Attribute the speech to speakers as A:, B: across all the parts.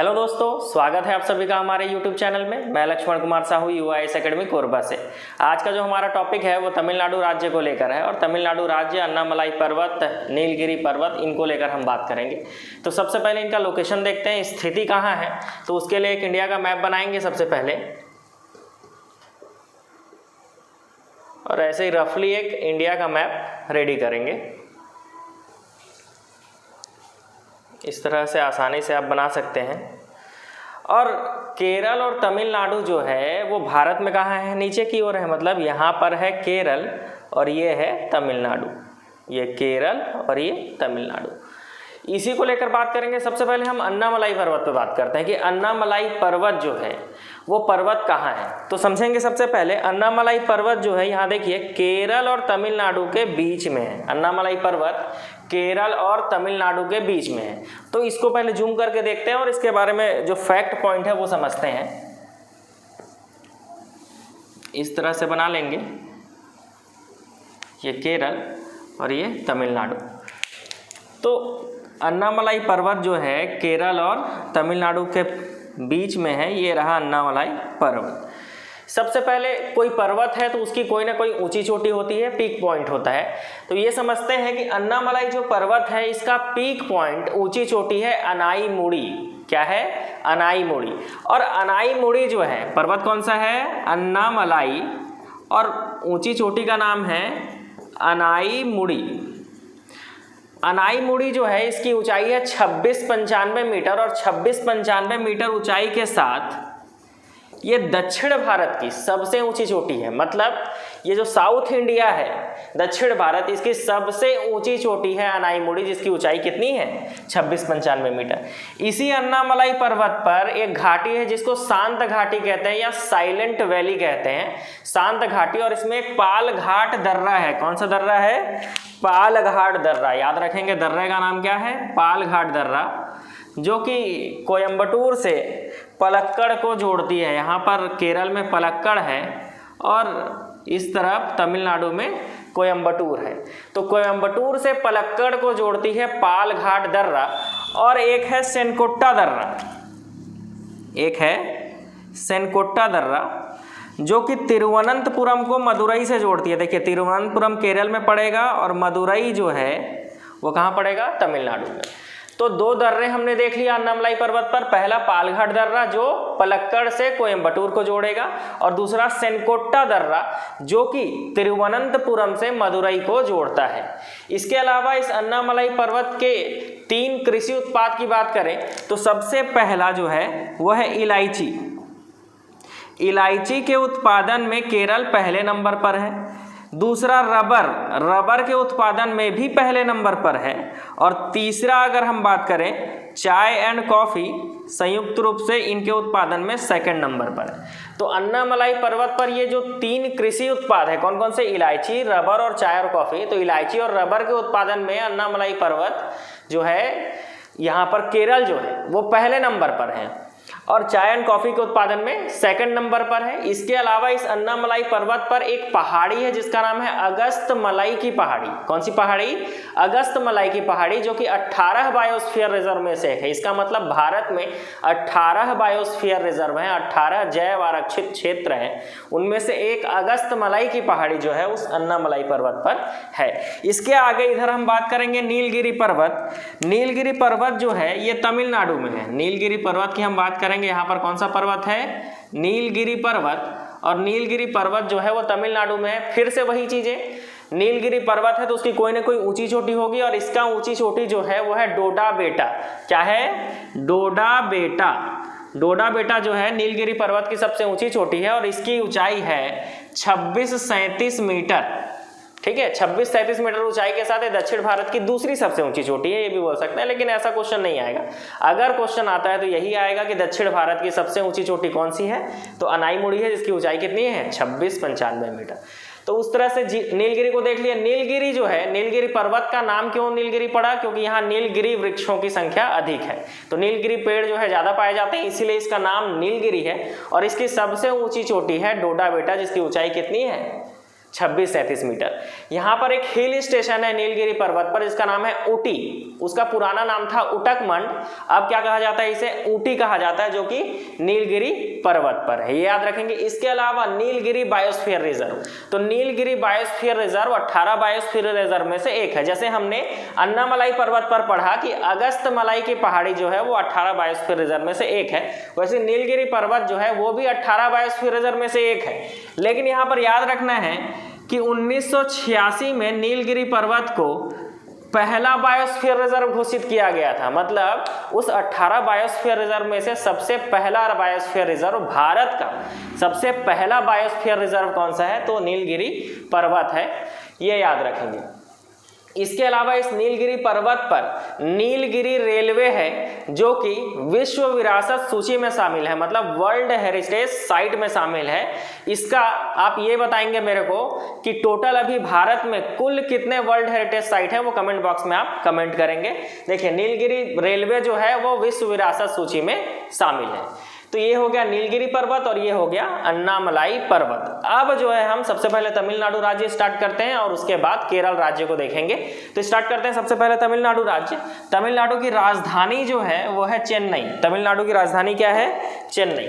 A: Hello दोस्तों, स्वागत है आप सभी का हमारे YouTube चैनल में। मैं लक्ष्मण कुमार साहू UIS एकेडमी कोरबा से। आज का जो हमारा टॉपिक है वो तमिलनाडु राज्य को लेकर है और तमिलनाडु राज्य अन्नामलाई पर्वत, नीलगिरी पर्वत, इनको लेकर हम बात करेंगे। तो सबसे पहले इनका लोकेशन देखते हैं, स्थिति कहाँ है। तो उसके लिए एक इंडिया का मैप बनाएंगे सबसे पहले, और ऐसे ही रफली एक इंडिया का मैप रेडी करेंगे। इस तरह से आसानी से आप बना सकते हैं। और केरल और तमिलनाडु जो है वो भारत में कहाँ है, नीचे की ओर है। मतलब यहाँ पर है केरल और ये है तमिलनाडु, ये केरल और ये तमिलनाडु। इसी को लेकर बात करेंगे। सबसे पहले हम अन्नामलाई पर्वत पे बात करते हैं कि अन्नामलाई पर्वत जो है वो पर्वत कहाँ है। तो समझेंगे सबसे पहले अन्नामलाई पर्वत जो है, यहाँ देखिए केरल और तमिलनाडु के बीच में है। अन्नामलाई पर्वत केरल और तमिलनाडु के बीच में है। तो इसको पहले जूम करके देखते हैं और इसके बारे में जो फैक्ट पॉइंट है वो समझते हैं। इस तरह से बना लेंगे, ये केरल और ये तमिलनाडु। तो अन्नामलाई पर्वत जो है केरल और तमिलनाडु के बीच में है, ये रहा अन्नामलाई पर्वत। सबसे पहले कोई पर्वत है तो उसकी कोई ना कोई ऊंची चोटी होती है, पीक पॉइंट होता है। तो ये समझते हैं कि अन्नामलाई जो पर्वत है इसका पीक पॉइंट, ऊंची चोटी है अनाईमुड़ी। क्या है? अनाईमुड़ी। और अनाईमुड़ी जो है पर्वत कौन सा है? अन्नामलाई, और ऊंची चोटी का नाम है अनाईमुड़ी। अनाईमुड़ी जो है इसकी ऊंचाई है 2695 मीटर, और 2695 मीटर ऊंचाई के साथ ये दक्षिण भारत की सबसे ऊंची चोटी है। मतलब ये जो साउथ इंडिया है, दक्षिण भारत, इसकी सबसे ऊंची चोटी है अनाईमुड़ी, जिसकी ऊंचाई कितनी है? 2695 मीटर। इसी अन्नामलाई पर्वत पर एक घाटी है जिसको शांत घाटी कहते हैं या साइलेंट वैली कहते हैं, शांत घाटी। और इसमें एक पाल घाट दर्रा है। कौन सा दर्रा है? पाल घाट दर्रा। याद रखेंगे, दर्रे का नाम क्या है? पाल घाट दर्रा, जो कि कोयम्बटूर से पलक्कड़ को जोड़ती है। यहाँ पर केरल में पलक्कड़ है और इस तरफ तमिलनाडु में कोयम्बटूर है। तो कोयम्बटूर से पलक्कड़ को जोड़ती है पाल घाट दर्रा। और एक है सेनकोट्टा दर्रा, एक है सेनकोट्टा दर्रा, जो कि तिरुवनंतपुरम को मदुरई से जोड़ती है। देखिए तिरुवनंतपुरम केरल में पड़ेगा और मदुरई जो है वो कहाँ पड़ेगा? तमिलनाडु में। तो दो दर्रे हमने देख लिया अन्नामलाई पर्वत पर। पहला पालघाट दर्रा जो पलक्कड़ से कोयम्बटूर को जोड़ेगा, और दूसरा सेनकोट्टा दर्रा जो कि तिरुवनंतपुरम से मदुरई को जोड़ता है। इसके अलावा इस अन्नामलाई पर्वत के 3 कृषि उत्पाद की बात करें तो सबसे पहला जो है वह है इलायची। इलायची के उत्पादन में केरल पहले नंबर पर है। दूसरा रबर, रबर के उत्पादन में भी पहले नंबर पर है। और तीसरा अगर हम बात करें चाय एंड कॉफ़ी, संयुक्त रूप से इनके उत्पादन में सेकंड नंबर पर है। तो अन्नामलाई पर्वत पर ये जो 3 कृषि उत्पाद है, कौन कौन से? इलायची, रबर और चाय और कॉफ़ी। तो इलायची और रबर के उत्पादन में अन्नामलाई पर्वत जो है यहाँ पर केरल जो है वो पहले नंबर पर है, और चाय एंड कॉफ़ी के उत्पादन में सेकंड नंबर पर है। इसके अलावा इस अन्नामलाई पर्वत पर एक पहाड़ी है जिसका नाम है अगस्त्यमलाई की पहाड़ी। कौन सी पहाड़ी? अगस्त्यमलाई की पहाड़ी, जो कि 18 बायोस्फीयर रिजर्व में से एक है। इसका मतलब भारत में 18 बायोस्फीयर रिजर्व हैं, 18 जैव आरक्षित क्षेत्र हैं, उनमें से एक अगस्त्यमलाई की पहाड़ी जो है उस अन्नामलाई पर्वत पर है। इसके आगे इधर हम बात करेंगे नीलगिरी पर्वत। नीलगिरी पर्वत जो है ये तमिलनाडु में है। नीलगिरी पर्वत की हम बात करेंगे। यहाँ पर कौन सा पर्वत है? नीलगिरी पर्वत। और नीलगिरी पर्वत जो है वो तमिलनाडु में है। फिर से वही चीजें, नीलगिरी पर्वत है तो उसकी कोई ना कोई ऊंची चोटी होगी, और इसका ऊंची चोटी जो है वो है डोडा बेटा। क्या है? डोडा बेटा। डोडा बेटा जो है नीलगिरी पर्वत की सबसे ऊंची चोटी है, और इसकी ऊंचाई है 2637 मीटर। ठीक है, 2637 मीटर ऊंचाई के साथ ये दक्षिण भारत की दूसरी सबसे ऊंची चोटी है, ये भी बोल सकते हैं। लेकिन ऐसा क्वेश्चन नहीं आएगा। अगर क्वेश्चन आता है तो यही आएगा कि दक्षिण भारत की सबसे ऊंची चोटी कौन सी है? तो अनाईमुड़ी है, जिसकी ऊंचाई कितनी है? 2695 मीटर। तो उस तरह से नीलगिरी को देख लिया। नीलगिरी जो है, नीलगिरी पर्वत का नाम क्यों नीलगिरी पड़ा? क्योंकि यहाँ नीलगिरी वृक्षों की संख्या अधिक है। तो नीलगिरी पेड़ जो है ज्यादा पाए जाते हैं, इसीलिए इसका नाम नीलगिरी है। और इसकी सबसे ऊंची चोटी है डोडा बेटा, जिसकी ऊंचाई कितनी है? 2637 मीटर। यहाँ पर एक हिल स्टेशन है नीलगिरी पर्वत पर, इसका नाम है ऊटी। उसका पुराना नाम था उटकमंड, अब क्या कहा जाता है, इसे ऊटी कहा जाता है, जो कि नीलगिरी पर्वत पर है, ये याद रखेंगे। इसके अलावा नीलगिरी बायोस्फीयर रिजर्व, तो Nilgiri biosphere reserve 18 biosphere reserve में से एक है। जैसे हमने अन्नामलाई पर्वत पर पढ़ा कि अगस्त्यमलाई की पहाड़ी जो है वो 18 बायोस्फीयर रिजर्व में से एक है, वैसे नीलगिरी पर्वत जो है वो भी 18 बायोस्फीयर रिजर्व में से एक है। लेकिन यहाँ पर याद रखना है कि 1986 में नीलगिरी पर्वत को पहला बायोस्फीयर रिजर्व घोषित किया गया था, मतलब उस 18 बायोस्फीयर रिजर्व में से सबसे पहला बायोस्फीयर रिजर्व, भारत का सबसे पहला बायोस्फीयर रिजर्व कौन सा है, तो नीलगिरी पर्वत है, ये याद रखेंगे। इसके अलावा इस नीलगिरी पर्वत पर नीलगिरी रेलवे है जो कि विश्व विरासत सूची में शामिल है, मतलब वर्ल्ड हेरिटेज साइट में शामिल है। इसका आप ये बताएंगे मेरे को कि टोटल अभी भारत में कुल कितने वर्ल्ड हेरिटेज साइट है, वो कमेंट बॉक्स में आप कमेंट करेंगे। देखिए नीलगिरी रेलवे जो है वो विश्व विरासत सूची में शामिल है। तो ये हो गया नीलगिरी पर्वत और ये हो गया अन्नामलाई पर्वत। अब जो है हम सबसे पहले तमिलनाडु राज्य स्टार्ट करते हैं और उसके बाद केरल राज्य को देखेंगे। तो स्टार्ट करते हैं सबसे पहले तमिलनाडु राज्य। तमिलनाडु की राजधानी जो है वो है चेन्नई। तमिलनाडु की राजधानी क्या है, चेन्नई।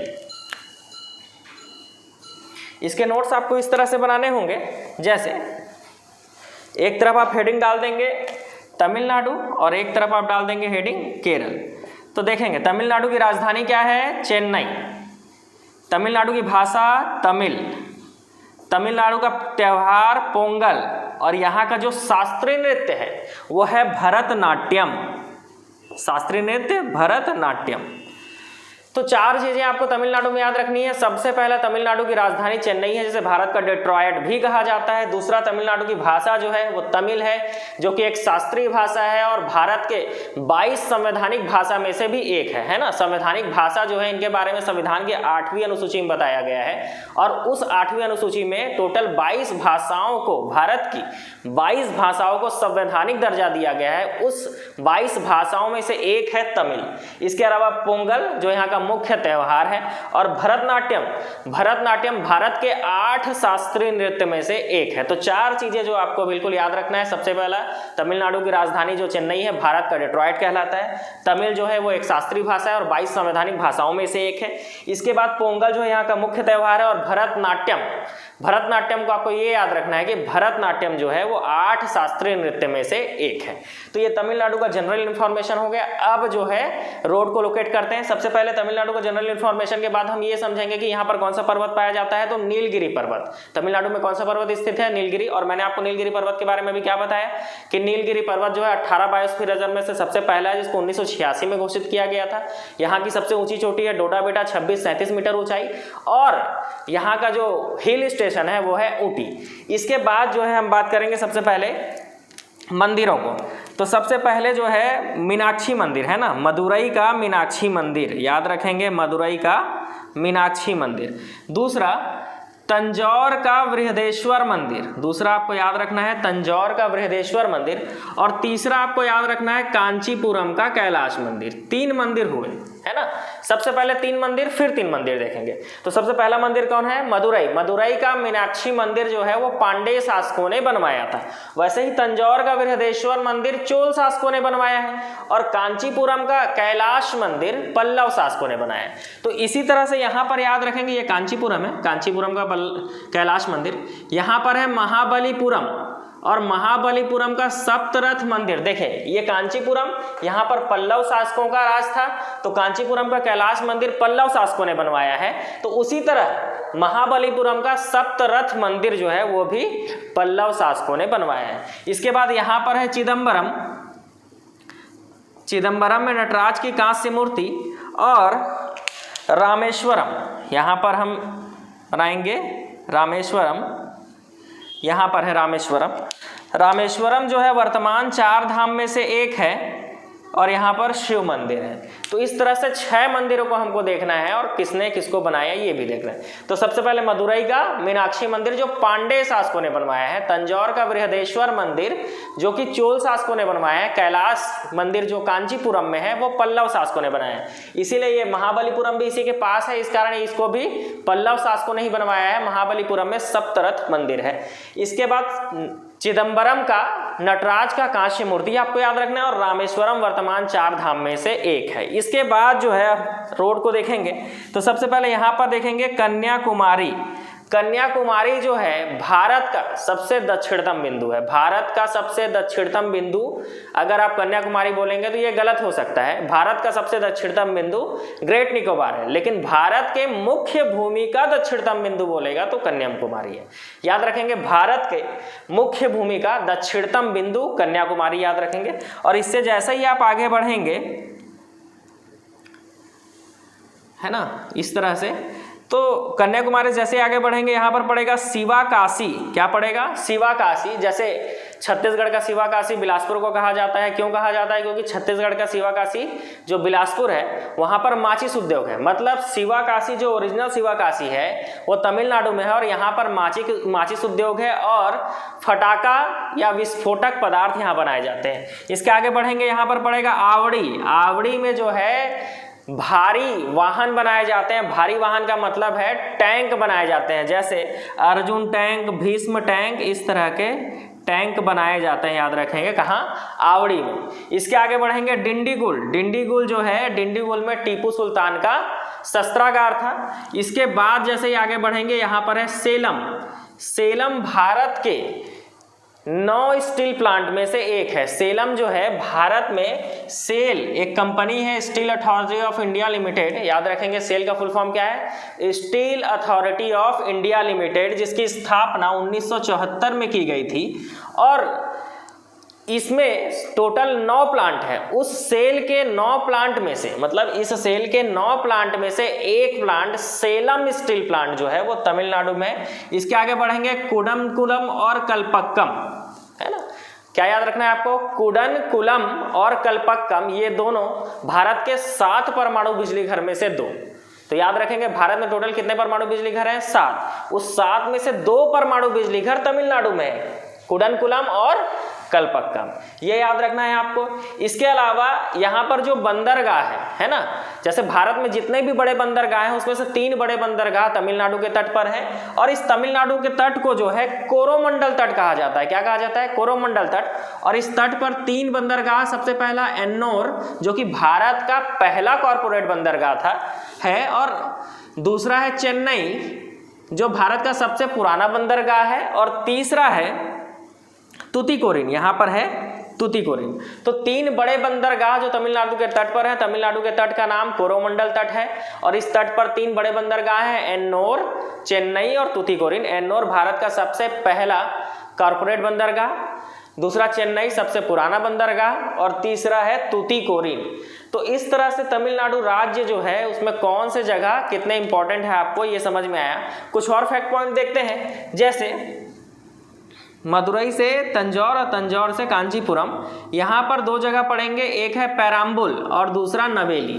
A: इसके नोट्स आपको इस तरह से बनाने होंगे, जैसे एक तरफ आप हेडिंग डाल देंगे तमिलनाडु और एक तरफ आप डाल देंगे हेडिंग केरल। तो देखेंगे तमिलनाडु की राजधानी क्या है, चेन्नई। तमिलनाडु की भाषा तमिल, तमिलनाडु का त्यौहार पोंगल और यहाँ का जो शास्त्रीय नृत्य है वो है भरतनाट्यम। शास्त्रीय नृत्य भरतनाट्यम। तो चार चीजें आपको तमिलनाडु में याद रखनी है। सबसे पहला तमिलनाडु की राजधानी चेन्नई है, जिसे भारत का डेट्रॉयट भी कहा जाता है। दूसरा, तमिलनाडु की भाषा जो है वो तमिल है, जो कि एक शास्त्रीय भाषा है और भारत के 22 संवैधानिक भाषा में से भी एक है ना। संवैधानिक भाषा जो है इनके बारे में संविधान की 8वीं अनुसूची में बताया गया है और उस 8वीं अनुसूची में टोटल 22 भाषाओं को, भारत की 22 भाषाओं को संवैधानिक दर्जा दिया गया है। उस 22 भाषाओं में से एक है तमिल। इसके अलावा पोंगल जो यहाँ का मुख्य त्यौहार है और भरतनाट्यम, भरतनाट्यम भारत के 8 शास्त्रीय नृत्य में से एक है। तो चार चीजें जो आपको बिल्कुल याद रखना है। सबसे पहला, तमिलनाडु की राजधानी जो चेन्नई है भारत का डेट्रॉयट कहलाता है। तमिल जो है वो एक शास्त्रीय भाषा है और 22 संवैधानिक भाषाओं में से एक है। इसके बाद पोंगल जो है यहाँ का मुख्य त्यौहार है और भरतनाट्यम, भरतनाट्यम को आपको ये याद रखना है कि भरतनाट्यम जो है वो 8 शास्त्रीय नृत्य में से एक है। तो ये तमिलनाडु का जनरल इंफॉर्मेशन हो गया। अब जो है रोड को लोकेट करते हैं। सबसे पहले तमिलनाडु का जनरल इंफॉर्मेशन के बाद हम ये समझेंगे कि यहाँ पर कौन सा पर्वत पाया जाता है, तो नीलगिरी पर्वत। तमिलनाडु में कौन सा पर्वत स्थित है, नीलगिरी। और मैंने आपको नीलगिरी पर्वत के बारे में भी क्या बताया कि नीलगिरी पर्वत जो है 18 बायोस्फीयर रिजर्व में से सबसे पहला है, जिसको 1986 में घोषित किया गया था। यहाँ की सबसे ऊंची चोटी है डोडा बेटा, 26-37 मीटर ऊंचाई और यहाँ का जो हिल स्टेशन है वो है ऊटी। इसके बाद जो है हम बात करेंगे सबसे पहले मंदिरों को। तो सबसे पहले जो है मीनाक्षी मंदिर है ना, मदुरई का मीनाक्षी मंदिर, याद रखेंगे मदुरई का मीनाक्षी मंदिर। दूसरा, तंजौर का बृहदेश्वर मंदिर, दूसरा आपको याद रखना है तंजौर का बृहदेश्वर मंदिर। और तीसरा आपको याद रखना है कांचीपुरम का कैलाश मंदिर। 3 मंदिर हुए है ना। सबसे पहले 3 मंदिर फिर 3 मंदिर देखेंगे। तो सबसे पहला मंदिर कौन है, मदुरई। मदुरई का मीनाक्षी मंदिर जो है वो पांडेय शासकों ने बनवाया था। वैसे ही तंजौर का बृहदेश्वर मंदिर चोल शासकों ने बनवाया है और कांचीपुरम का कैलाश मंदिर पल्लव शासकों ने बनाया है। तो इसी तरह से यहाँ पर याद रखेंगे, ये कांचीपुरम है, कांचीपुरम का कैलाश मंदिर। यहाँ पर है महाबलीपुरम और महाबलीपुरम का सप्तरथ मंदिर। देखें ये कांचीपुरम, यहाँ पर पल्लव शासकों का राज था, तो कांचीपुरम का कैलाश मंदिर पल्लव शासकों ने बनवाया है। तो उसी तरह महाबलीपुरम का सप्तरथ मंदिर जो है वो भी पल्लव शासकों ने बनवाया है। इसके बाद यहाँ पर है चिदम्बरम। चिदम्बरम में नटराज की कांस्य मूर्ति और रामेश्वरम, यहाँ पर हम बनाएंगे रामेश्वरम। यहाँ पर है रामेश्वरम। रामेश्वरम जो है वर्तमान 4 धाम में से एक है और यहाँ पर शिव मंदिर है। तो इस तरह से 6 मंदिरों को हमको देखना है और किसने किसको बनाया ये भी देखना है। तो सबसे पहले मदुरई का मीनाक्षी मंदिर जो पांडेय शासकों ने बनवाया है, तंजौर का बृहदेश्वर मंदिर जो कि चोल शासकों ने बनवाया है, कैलाश मंदिर जो कांचीपुरम में है वो पल्लव शासकों ने बनाया है। इसीलिए ये महाबलीपुरम भी इसी के पास है, इस कारण इसको भी पल्लव शासकों ने ही बनवाया है। महाबलीपुरम में सप्तरथ मंदिर है। इसके बाद चिदम्बरम का, नटराज का कांस्य मूर्ति आपको याद रखना है, और रामेश्वरम वर्तमान 4 धाम में से एक है। इसके बाद जो है रोड को देखेंगे तो सबसे पहले यहाँ पर देखेंगे कन्याकुमारी। कन्याकुमारी जो है भारत का सबसे दक्षिणतम बिंदु है। भारत का सबसे दक्षिणतम बिंदु, अगर आप कन्याकुमारी बोलेंगे तो ये गलत हो सकता है। भारत का सबसे दक्षिणतम बिंदु ग्रेट निकोबार है, लेकिन भारत के मुख्य भूमि का दक्षिणतम बिंदु बोलेगा तो कन्याकुमारी है। याद रखेंगे, भारत के मुख्य भूमि का दक्षिणतम बिंदु कन्याकुमारी याद रखेंगे। और इससे जैसे ही आप आगे बढ़ेंगे, है ना, इस तरह से, तो कन्याकुमारी जैसे आगे बढ़ेंगे यहाँ पर पड़ेगा शिवाकाशी। क्या पड़ेगा? शिवाकाशी। जैसे छत्तीसगढ़ का शिवाकाशी बिलासपुर को कहा जाता है। क्यों कहा जाता है? क्योंकि छत्तीसगढ़ का शिवाकाशी जो बिलासपुर है वहाँ पर माचिस उद्योग है। मतलब शिवाकाशी जो ओरिजिनल शिवाकाशी है वो तमिलनाडु में है, और यहाँ पर माचिस उद्योग है और फटाका या विस्फोटक पदार्थ यहाँ बनाए जाते हैं। इसके आगे बढ़ेंगे, यहाँ पर पड़ेगा आवड़ी। आवड़ी में जो है भारी वाहन बनाए जाते हैं। भारी वाहन का मतलब है टैंक बनाए जाते हैं, जैसे अर्जुन टैंक, भीष्म टैंक, इस तरह के टैंक बनाए जाते हैं। याद रखेंगे कहाँ? आवड़ी में। इसके आगे बढ़ेंगे डिंडीगुल। डिंडीगुल जो है, डिंडीगुल में टीपू सुल्तान का शस्त्रागार था। इसके बाद जैसे ही आगे बढ़ेंगे यहाँ पर है सेलम। सेलम भारत के 9 स्टील प्लांट में से एक है। सेलम जो है भारत में, सेल एक कंपनी है, steel authority of India limited. याद रखेंगे सेल का फुल फॉर्म क्या है? Steel authority of India limited, जिसकी स्थापना 1974 में की गई थी। और इसमें टोटल 9 प्लांट है। उस सेल के 9 प्लांट में से, मतलब इस सेल के 9 प्लांट में से एक प्लांट सेलम स्टील प्लांट जो है वो तमिलनाडु में। इसके आगे बढ़ेंगे कुडनकुलम और कल्पक्कम, है ना। क्या याद रखना है आपको? कुडनकुलम और कल्पक्कम, ये दोनों भारत के 7 परमाणु बिजली घर में से 2। तो याद रखेंगे भारत में टोटल कितने परमाणु बिजली घर हैं? 7। उस 7 में से 2 परमाणु बिजली घर तमिलनाडु में है, कुडनकुलम और कल्पक्कम। ये याद रखना है आपको। इसके अलावा यहाँ पर जो बंदरगाह है ना, जैसे भारत में जितने भी बड़े बंदरगाह हैं उसमें से 3 बड़े बंदरगाह तमिलनाडु के तट पर हैं। और इस तमिलनाडु के तट को जो है कोरोमंडल तट कहा जाता है। क्या कहा जाता है? कोरोमंडल तट। और इस तट पर 3 बंदरगाह, सबसे पहला एन्नोर जो कि भारत का पहला कॉरपोरेट बंदरगाह था है, और दूसरा है चेन्नई जो भारत का सबसे पुराना बंदरगाह है, और तीसरा है तुतीकोरिन। यहाँ पर है तुतीकोरिन। तो 3 बड़े बंदरगाह जो तमिलनाडु के तट पर है। तमिलनाडु के तट का नाम कोरोमंडल तट है, और इस तट पर 3 बड़े बंदरगाह हैं, एन्नोर, चेन्नई और तुतीकोरिन। एन्नोर भारत का सबसे पहला कॉर्पोरेट बंदरगाह, दूसरा चेन्नई सबसे पुराना बंदरगाह, और तीसरा है तुतीकोरिन। तो इस तरह से तमिलनाडु राज्य जो है उसमें कौन से जगह कितने इंपॉर्टेंट है आपको ये समझ में आया। कुछ और फैक्ट पॉइंट देखते हैं, जैसे मदुरई से तंजौर और तंजौर से कांचीपुरम, यहाँ पर 2 जगह पड़ेंगे, एक है पेराम्बुल और दूसरा नवेली।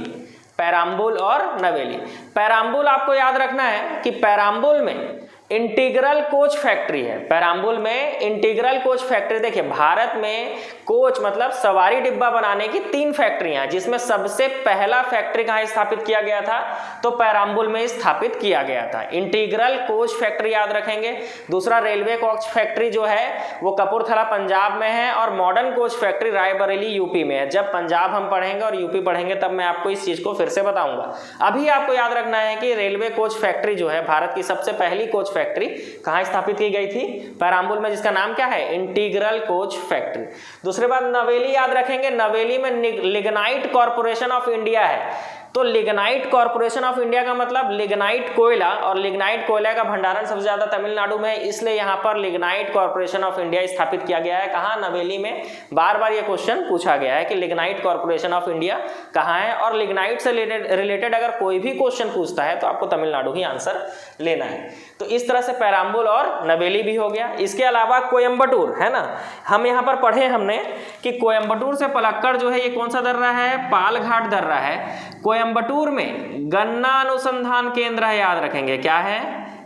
A: पेराम्बुल और नवेली। पेराम्बुल आपको याद रखना है कि पेराम्बुल में इंटीग्रल कोच फैक्ट्री है। पेराम्बुल में इंटीग्रल कोच फैक्ट्री, देखिए भारत में कोच मतलब सवारी डिब्बा बनाने की 3 फैक्ट्रियां हैं, जिसमें सबसे पहला फैक्ट्री कहाँ स्थापित किया गया था? तो पेराम्बुल में स्थापित किया गया था। इंटीग्रल कोच फैक्ट्री याद रखेंगे। दूसरा रेलवे कोच फैक्ट्री जो है वो कपूरथला पंजाब में है, और modern coach factory Raebareli UP में है। जब पंजाब हम पढ़ेंगे और यूपी पढ़ेंगे तब मैं आपको इस चीज को फिर से बताऊंगा। अभी आपको याद रखना है कि रेलवे कोच फैक्ट्री जो है भारत की सबसे पहली कोच फैक्ट्री कहाँ स्थापित की गई थी? पेराम्बुल में, जिसका नाम क्या है? Integral coach factory. दूसरी बात, नवेली याद रखेंगे। नवेली में लिग्नाइट कॉर्पोरेशन ऑफ इंडिया है। तो लिग्नाइट कॉर्पोरेशन ऑफ इंडिया का मतलब लिग्नाइट कोयला, और लिग्नाइट कोयला का भंडारण सबसे ज्यादा तमिलनाडु में है, इसलिए यहाँ पर लिग्नाइट कॉर्पोरेशन ऑफ इंडिया स्थापित किया गया है। कहाँ? नवेली में। बार बार ये क्वेश्चन पूछा गया है कि लिग्नाइट कॉर्पोरेशन ऑफ इंडिया कहाँ है, और लिग्नाइट से रिलेटेड अगर कोई भी क्वेश्चन पूछता है तो आपको तमिलनाडु ही आंसर लेना है। तो इस तरह से पेराम्बुल और नवेली भी हो गया। इसके अलावा कोयम्बटूर है ना, हम यहाँ पर पढ़े हमने कि कोयम्बटूर से पलक्कड़ जो है ये कौन सा दर्रा है? पालघाट दर्रा है। कोयम्बटूर में गन्ना अनुसंधान केंद्र है, याद रखेंगे। क्या है?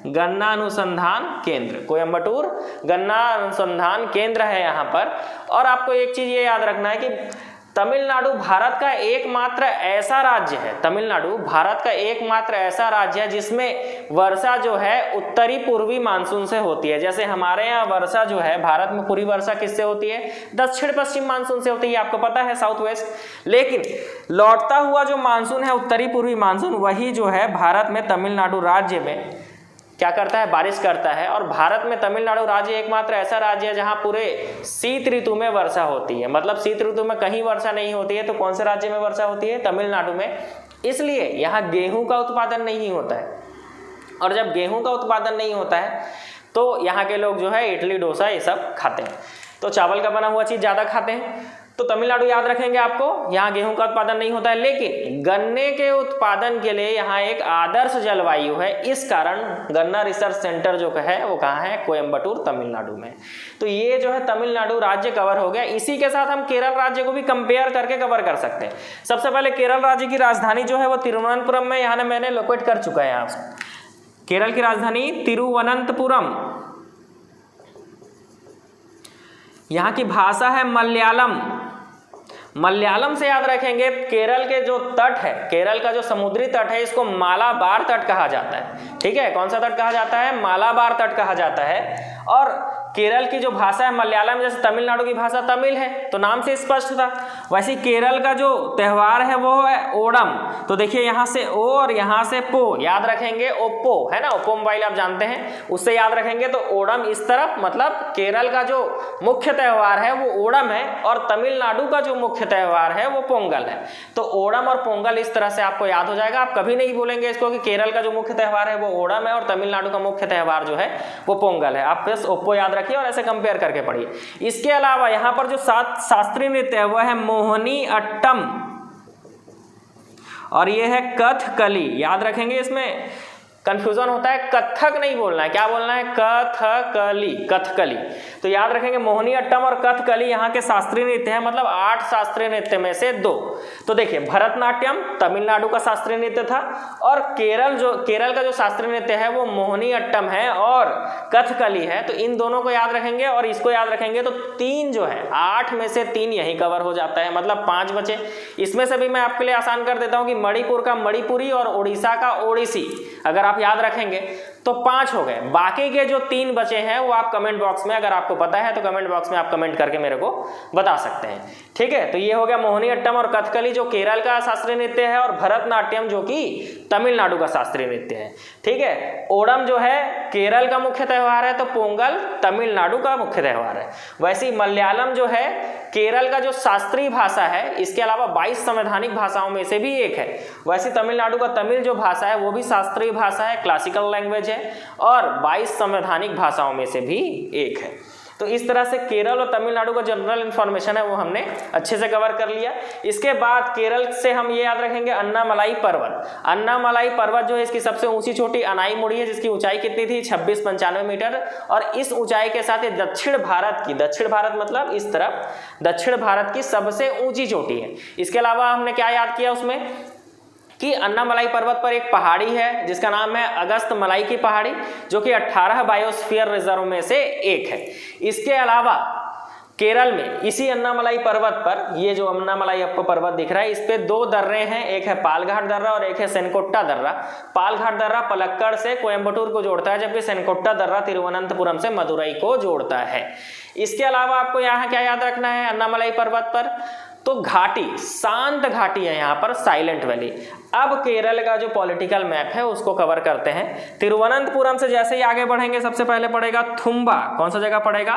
A: गन्ना अनुसंधान केंद्र। कोयम्बटूर गन्ना अनुसंधान केंद्र है यहाँ पर। और आपको एक चीज ये याद रखना है कि तमिलनाडु भारत का एकमात्र ऐसा राज्य है, तमिलनाडु भारत का एकमात्र ऐसा राज्य है जिसमें वर्षा जो है उत्तरी पूर्वी मानसून से होती है। जैसे हमारे यहाँ वर्षा जो है भारत में पूरी वर्षा किससे होती है, दक्षिण पश्चिम मानसून से होती है, आपको पता है, साउथ वेस्ट। लेकिन लौटता हुआ जो मानसून है उत्तरी पूर्वी मानसून, वही जो है भारत में तमिलनाडु राज्य में क्या करता है, बारिश करता है। और भारत में तमिलनाडु राज्य एकमात्र ऐसा राज्य है जहां पूरे शीत ऋतु में वर्षा होती है। मतलब शीत ऋतु में कहीं वर्षा नहीं होती है, तो कौन से राज्य में वर्षा होती है, तमिलनाडु में। इसलिए यहाँ गेहूं का उत्पादन नहीं होता है, और जब गेहूं का उत्पादन नहीं होता है तो यहाँ के लोग जो है इडली डोसा ये सब खाते हैं, तो चावल का बना हुआ चीज़ ज़्यादा खाते हैं। तो तमिलनाडु याद रखेंगे आपको, यहाँ गेहूं का उत्पादन नहीं होता है, लेकिन गन्ने के उत्पादन के लिए यहाँ एक आदर्श जलवायु है। इस कारण गन्ना रिसर्च सेंटर जो है वो कहाँ है, कोयम्बटूर तमिलनाडु में। तो ये जो है तमिलनाडु राज्य कवर हो गया। इसी के साथ हम केरल राज्य को भी कंपेयर करके कवर कर सकते हैं। सबसे पहले केरल राज्य की राजधानी जो है वो तिरुवनंतपुरम में, यहाँ मैंने लोकेट कर चुका है। यहाँ केरल की राजधानी तिरुवनंतपुरम। यहाँ की भाषा है मलयालम। मलयालम से याद रखेंगे, केरल के जो तट है, केरल का जो समुद्री तट है, इसको मालाबार तट कहा जाता है। ठीक है, कौन सा तट कहा जाता है, मालाबार तट कहा जाता है। और केरल की जो भाषा है मलयालम, जैसे तमिलनाडु की भाषा तमिल है, तो नाम से स्पष्ट था। वैसे केरल का जो त्योहार है वो है ओणम। तो देखिए यहाँ से ओ और यहाँ से पो, याद रखेंगे ओप्पो है ना, ओप्पो मोबाइल आप जानते हैं, उससे याद रखेंगे। तो ओणम इस तरफ, मतलब केरल का जो मुख्य त्यौहार है वो ओणम है, और तमिलनाडु का जो मुख्य त्यौहार है वो पोंगल है। तो ओणम और पोंगल इस तरह से आपको याद हो जाएगा। आप कभी नहीं बोलेंगे इसको कि केरल का जो मुख्य त्यौहार है वो ओणम है और तमिलनाडु का मुख्य त्यौहार जो है वो पोंगल है। आप बस ओप्पो याद रखिए और ऐसे कंपेयर करके पढ़िए। इसके अलावा यहाँ पर जो 7 शास्त्रीय नृत्य है वह है मोहिनी अट्टम, और ये है कथकली। याद रखेंगे, इसमें कंफ्यूजन होता है, कथक नहीं बोलना है, क्या बोलना है, कथकली, कथकली। तो याद रखेंगे मोहिनी अट्टम और कथकली यहाँ के शास्त्रीय नृत्य है, मतलब 8 शास्त्रीय नृत्य में से 2। तो देखिए भरतनाट्यम तमिलनाडु का शास्त्रीय नृत्य था, और केरल का जो शास्त्रीय नृत्य है वो मोहिनी अट्टम है और कथकली है। तो इन दोनों को याद रखेंगे और इसको याद रखेंगे, तो 3 जो है 8 में से 3 यही कवर हो जाता है, मतलब 5 बचे। इसमें से भी मैं आपके लिए आसान कर देता हूँ कि मणिपुर का मणिपुरी और उड़ीसा का ओडिसी अगर आप याद रखेंगे तो 5 हो गए। बाकी के जो 3 बचे हैं वो आप कमेंट बॉक्स में, अगर आपको पता है तो कमेंट बॉक्स में आप कमेंट करके मेरे को बता सकते हैं। ठीक है, तो ये हो गया मोहिनी अट्टम और कथकली जो केरल का शास्त्रीय नृत्य है, और भरतनाट्यम जो कि तमिलनाडु का शास्त्रीय नृत्य है। ठीक है, ओणम जो है केरल का मुख्य त्यौहार है, तो पोंगल तमिलनाडु का मुख्य त्यौहार है। वैसे ही मलयालम जो है केरल का जो शास्त्रीय भाषा है, इसके अलावा 22 संवैधानिक भाषाओं में से भी एक है। वैसे तमिलनाडु का तमिल जो भाषा है वो भी शास्त्रीय भाषा है, क्लासिकल लैंग्वेज है, और 22 संवैधानिक भाषाओं में से भी एक है। तो इस तरह से केरल और तमिलनाडु का जनरल इन्फॉर्मेशन है वो हमने अच्छे से कवर कर लिया। इसके बाद केरल से हम ये याद रखेंगे अन्नामलाई पर्वत। अन्नामलाई पर्वत जो है इसकी सबसे ऊंची चोटी अनाईमुड़ी है, जिसकी ऊंचाई कितनी थी, 2695 मीटर। और इस ऊंचाई के साथ ये दक्षिण भारत मतलब इस तरफ दक्षिण भारत की सबसे ऊंची चोटी है। इसके अलावा हमने क्या याद किया उसमें कि अन्नामलाई पर्वत पर एक पहाड़ी है जिसका नाम है अगस्त मलाई की पहाड़ी, जो कि 18 बायोस्फीयर रिजर्व में से एक है। इसके अलावा केरल में इसी अन्नामलाई पर्वत पर, ये जो अन्नामलाई आपको पर्वत दिख रहा है, इस पे 2 दर्रे हैं, एक है पालघाट दर्रा और एक है सेनकोट्टा दर्रा। पालघाट दर्रा पलक्कड़ से कोयम्बटूर को जोड़ता है, जबकि सेनकोट्टा दर्रा तिरुवनंतपुरम से मदुरई को जोड़ता है। इसके अलावा आपको यहाँ क्या याद रखना है अन्नामलाई पर्वत पर, तो घाटी, शांत घाटी है यहाँ पर, साइलेंट वैली। अब केरल का जो पॉलिटिकल मैप है उसको कवर करते हैं। तिरुवनंतपुरम से जैसे ही आगे बढ़ेंगे सबसे पहले पड़ेगा थुम्बा। कौन सा जगह पड़ेगा,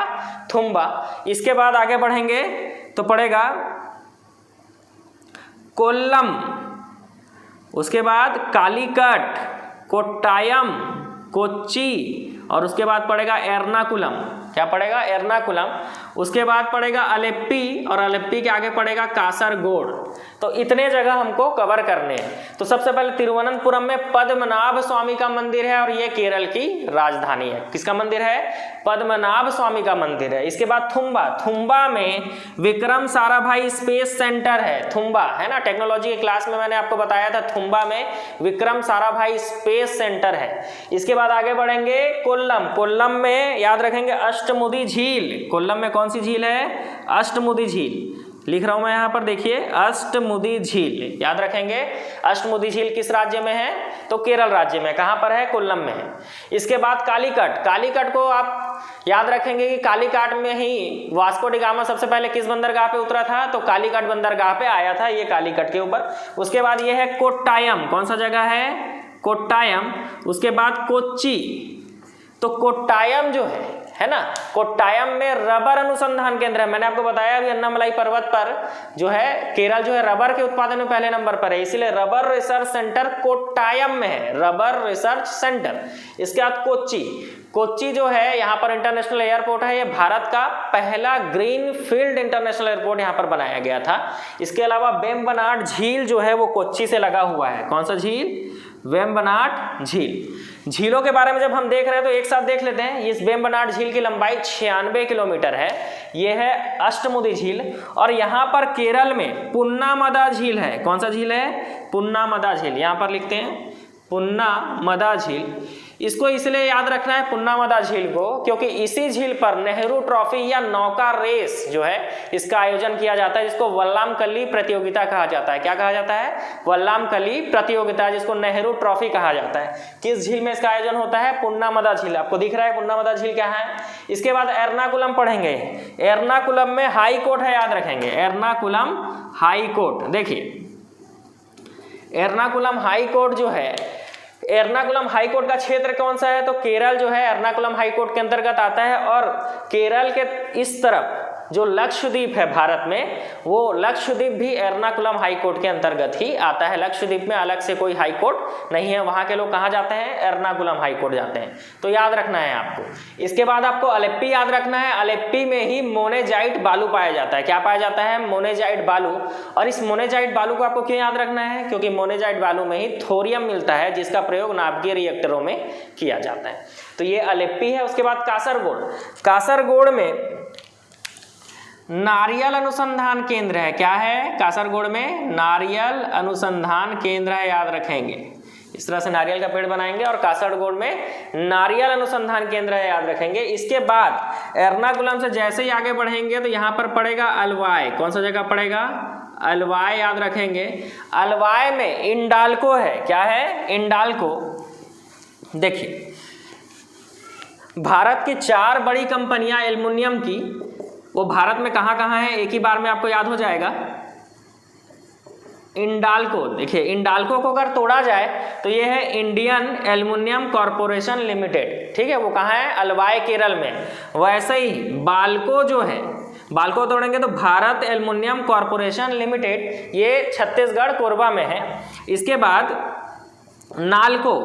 A: थुम्बा। इसके बाद आगे बढ़ेंगे तो पड़ेगा कोल्लम, उसके बाद कालीकट, कोट्टायम, कोच्चि, और उसके बाद पड़ेगा एर्नाकुलम। क्या पड़ेगा, एर्नाकुलम। उसके बाद पड़ेगा अलेप्पी, और अलेप्पी के आगे पड़ेगा कासरगोड। तो इतने जगह हमको कवर करने हैं। तो सबसे पहले तिरुवनंतपुरम में पद्मनाभ स्वामी का मंदिर है, और ये केरल की राजधानी है। किसका मंदिर है, पद्मनाभ स्वामी का मंदिर है। इसके बाद थुम्बा में विक्रम साराभाई स्पेस सेंटर है। थुम्बा है ना, टेक्नोलॉजी की क्लास में मैंने आपको बताया था, थुम्बा में विक्रम साराभाई स्पेस सेंटर है। इसके बाद आगे बढ़ेंगे कोल्लम में याद रखेंगे अष्टमुदी झील। कोल्लम में कौन सी झील है, अष्टमुदी झील। लिख रहा हूं मैं यहाँ पर, देखिए अष्टमुदी झील, याद रखेंगे अष्टमुदी झील किस राज्य में है, तो केरल राज्य में। कहाँ पर है, कोल्लम में है। इसके बाद कालीकट, कालीकट को आप याद रखेंगे कि कालीकट में ही वास्को डी गामा सबसे पहले किस बंदरगाह पे उतरा था, तो कालीकट बंदरगाह पे आया था, ये कालीकट के ऊपर। उसके बाद ये है कोट्टायम, कौन सा जगह है, कोट्टायम। उसके बाद कोच्चि, तो कोट्टायम जो है ना, कोट्टायम में रबर अनुसंधान केंद्र है। मैंने आपको बताया अभी अन्नामलाई पर्वत पर जो है केरल जो है रबर के उत्पादन में पहले नंबर पर है, इसीलिए रबर रिसर्च सेंटर कोट्टायम में है, रबर रिसर्च सेंटर। इसके बाद कोच्चि, कोच्चि जो है यहाँ पर इंटरनेशनल एयरपोर्ट है, ये भारत का पहला ग्रीन फील्ड इंटरनेशनल एयरपोर्ट यहाँ पर बनाया गया था। इसके अलावा वेम्बनाड झील जो है वो कोच्चि से लगा हुआ है। कौन सा झील, वेम्बनाड झील। झीलों के बारे में जब हम देख रहे हैं तो एक साथ देख लेते हैं। इस वेम्बनाड झील की लंबाई 96 किलोमीटर है, ये है अष्टमुदी झील। और यहाँ पर केरल में पुन्नामदा झील है, कौन सा झील है, पुन्नामदा झील, यहाँ पर लिखते हैं पुन्नामदा झील। इसको इसलिए याद रखना है पुन्नामदा झील को क्योंकि इसी झील पर नेहरू ट्रॉफी या नौका रेस जो है इसका आयोजन किया जाता है, जिसको वल्लामकली प्रतियोगिता कहा जाता है। क्या कहा जाता है, वल्लामकली प्रतियोगिता, जिसको नेहरू ट्रॉफी कहा जाता है। किस झील में इसका आयोजन होता है, पुन्नामदा झील। आपको दिख रहा है पुन्नामदा झील क्या है। इसके बाद एर्नाकुलम पढ़ेंगे, एर्नाकुलम में हाई कोर्ट है, याद रखेंगे एर्नाकुलम हाई कोर्ट। देखिए एर्नाकुलम हाई कोर्ट जो है, एर्नाकुलम हाई कोर्ट का क्षेत्र कौन सा है, तो केरल जो है एर्नाकुलम हाई कोर्ट के अंतर्गत आता है। और केरल के इस तरफ जो लक्षद्वीप है भारत में, वो लक्षद्वीप भी एर्नाकुलम हाई कोर्ट के अंतर्गत ही आता है। लक्षद्वीप में अलग से कोई हाई कोर्ट नहीं है, वहाँ के लोग कहाँ जाते हैं, एर्नाकुलम हाई कोर्ट जाते हैं, तो याद रखना है आपको। इसके बाद आपको अलेप्पी याद रखना है, अलेप्पी में ही मोनेजाइट बालू पाया जाता है। क्या पाया जाता है, मोनेजाइट बालू। और इस मोनेजाइट बालू को आपको क्यों याद रखना है, क्योंकि मोनेजाइट बालू में ही थोरियम मिलता है, जिसका प्रयोग नाभिकीय रिएक्टरों में किया जाता है। तो ये अलेप्पी है। उसके बाद कासरगोड, कासरगोड में नारियल अनुसंधान केंद्र है। क्या है, कासरगोड में नारियल अनुसंधान केंद्र है, याद रखेंगे। इस तरह से नारियल का पेड़ बनाएंगे और कासरगोड में नारियल अनुसंधान केंद्र है, याद रखेंगे। इसके बाद एर्नाकुलम से जैसे ही आगे बढ़ेंगे तो यहाँ पर पड़ेगा अलवाय, कौन सा जगह पड़ेगा, अलवाय, याद रखेंगे। अलवाय में इंडाल्को है। क्या है, इंडाल्को। देखिए भारत की 4 बड़ी कंपनियां एल्युमिनियम की, वो भारत में कहाँ कहाँ है, एक ही बार में आपको याद हो जाएगा। इंडाल्को, देखिए इंडाल्को को अगर तोड़ा जाए तो ये है इंडियन एल्युमिनियम कॉरपोरेशन लिमिटेड, ठीक है, वो कहाँ है, अलवाय केरल में। वैसे ही बाल्को जो है, बाल्को तोड़ेंगे तो भारत एल्युमिनियम कॉरपोरेशन लिमिटेड, ये छत्तीसगढ़ कोरबा में है। इसके बाद नाल्को,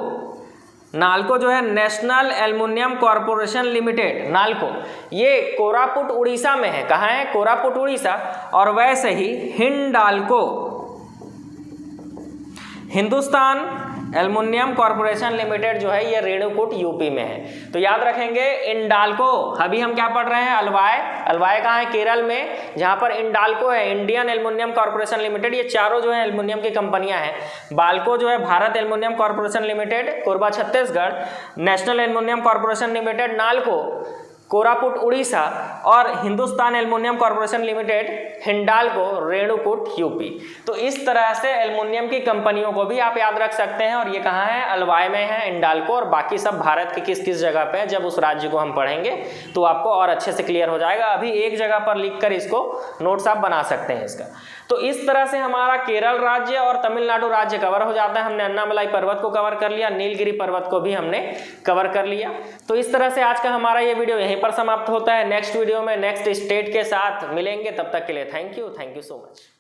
A: नाल्को जो है national aluminium corporation limited, NALCO, ये कोरापुट उड़ीसा में है। कहाँ है, कोरापुट उड़ीसा। और वैसे ही Hindalco, Hindustan aluminium corporation limited जो है ये रेणुकूट यूपी में है। तो याद रखेंगे इंडाल्को। अभी हम क्या पढ़ रहे हैं, अलवाय, अलवाय कहाँ है, केरल में, जहाँ पर इंडाल्को है, इंडियन एल्युमिनियम कॉरपोरेशन लिमिटेड, ये चारों जो है एल्युमिनियम की कंपनियां हैं। बाल्को जो है Bharat aluminium corporation limited, Korba Chhattisgarh, national aluminium corporation limited Nalco, Koraput Orissa, और Hindustan aluminium corporation limited Hindalco, Renukoot UP. तो इस तरह से एल्युमिनियम की कंपनियों को भी आप याद रख सकते हैं। और ये कहाँ है, अलवाय में है, इंडाल्को, और बाकी सब भारत के किस किस जगह पे है, जब उस राज्य को हम पढ़ेंगे तो आपको और अच्छे से क्लियर हो जाएगा। अभी एक जगह पर लिख कर इसको नोट्स आप बना सकते हैं इसका। तो इस तरह से हमारा केरल राज्य और तमिलनाडु राज्य कवर हो जाता है। हमने अन्नामलाई पर्वत को कवर कर लिया, नीलगिरी पर्वत को भी हमने कवर कर लिया। तो इस तरह से आज का हमारा ये वीडियो यहीं पर समाप्त होता है। नेक्स्ट वीडियो में नेक्स्ट स्टेट के साथ मिलेंगे, तब तक के लिए थैंक यू सो मच।